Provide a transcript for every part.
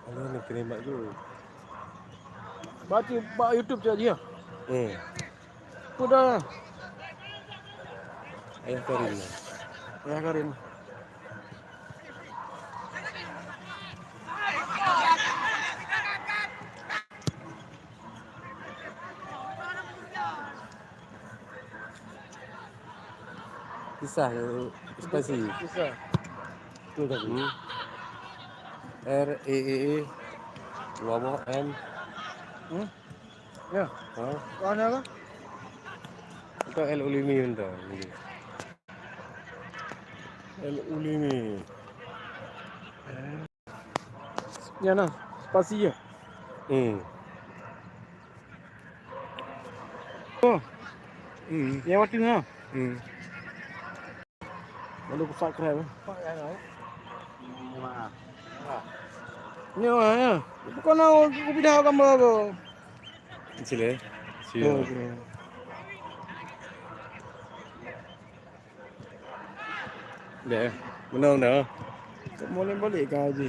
Alah nak terima tu. Baca YouTube je dia. Sudah. Ayah Karin. Ya Karin. Kisah spasi. Kisah. Betul tak? RAAA bawah M. Ya. Ha? Mana lah? Itu L Ulimi benda. L Ulimi. Ya nah. Spasi je. Oh. Yang waktu ni. Lalu aku subscribe. Pak ya tahu. Maaf. Ni ya. Bukan aku pindah gambar aku. Sila. Sila. Oh, okey. Dah. Menang dah. Tak boleh balik ke haji.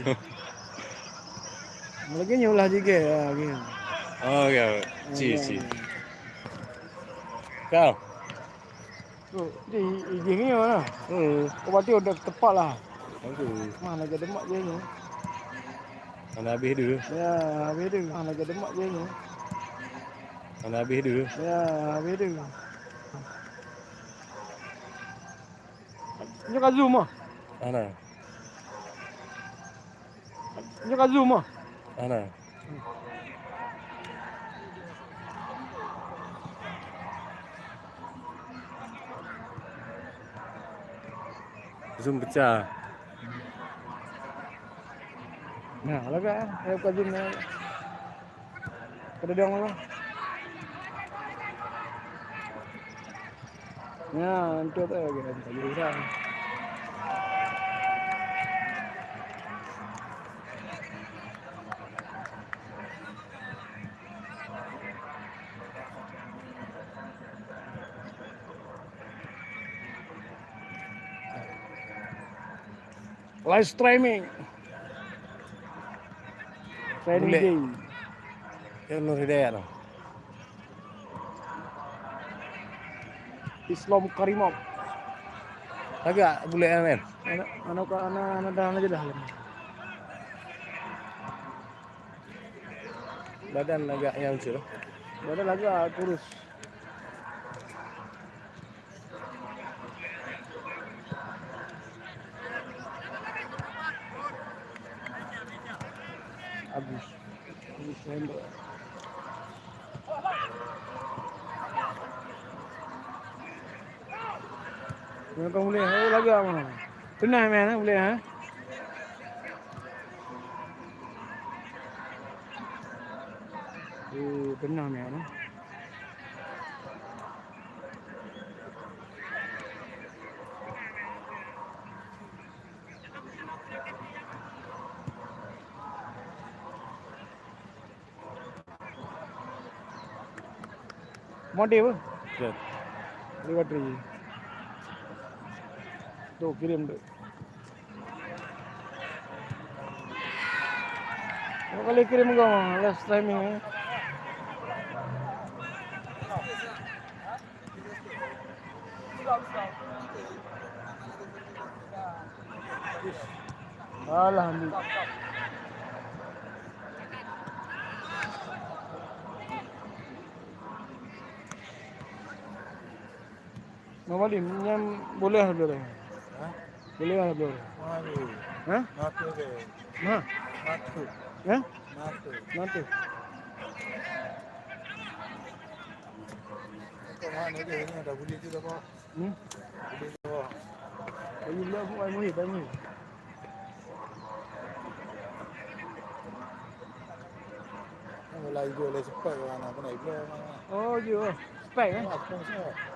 Lagi nyulah juga lagi. Oh ya. Si. Kau. Tu di ni mana? Kau berarti udah tepat lah. Aduh. Mana ke demak je ni. Mana habis dulu. Ya, habis tu. Mana ke demak je ni. Mana habis dulu. Ya, habis tu. Ni kat Zoom ah. Mana? Ni kat Zoom ah. Mana? Zoom pecah. Nah, lagi saya kat Zoom ni. Kada dia orang. Ya, nanti tu lagi nanti urusan. Live streaming. Training Boleh. day. Yang Nur Hidayat tu. Islam Karimov. Agak boleh kan? Anak dah aja dah. Badan agak yang lucu. Badan lagi kurus. Habis handle. Yang kau boleh, lagi apa? Pernah main boleh ha? Pernah main. Mode apa? Betul. Lewat lagi. Tu kirim tu. Kali kirim kau live streaming. Alhamdulillah. Mama Lim, yang boleh boleh. Ha? Boleh boleh. Malu. Ha? Matu ke? Ha? Matu. Ya? Matu. Nanti. Kau mana dia ni ada boleh juga kau. Boleh juga. Ayo lah aku ai muhib, ai muhib. Mulai jual cepat kau anak kau naik belah mana. Oh, je. Spek eh. Apa sih?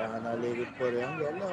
Tahan nalilit po rin. Wala.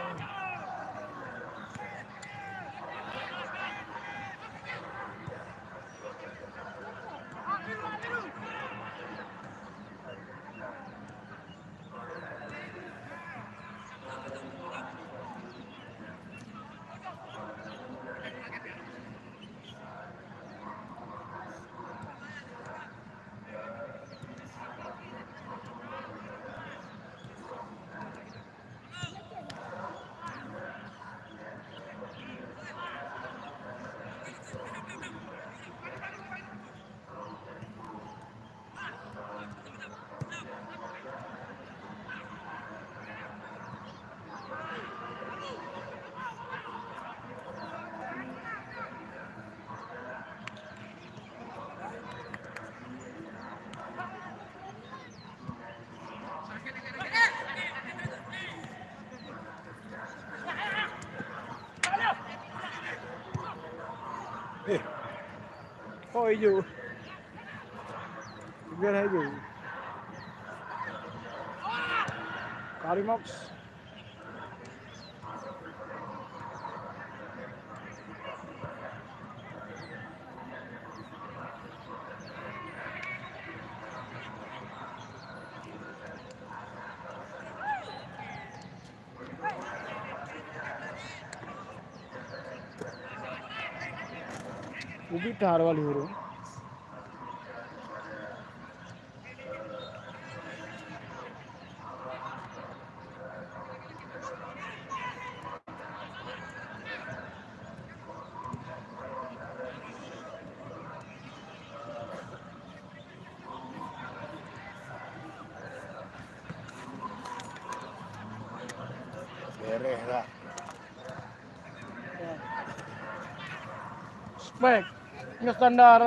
Thôi dù biết hay dù Karimox वो भी टार वाली हो रही है Beres lah. Baik, ini standar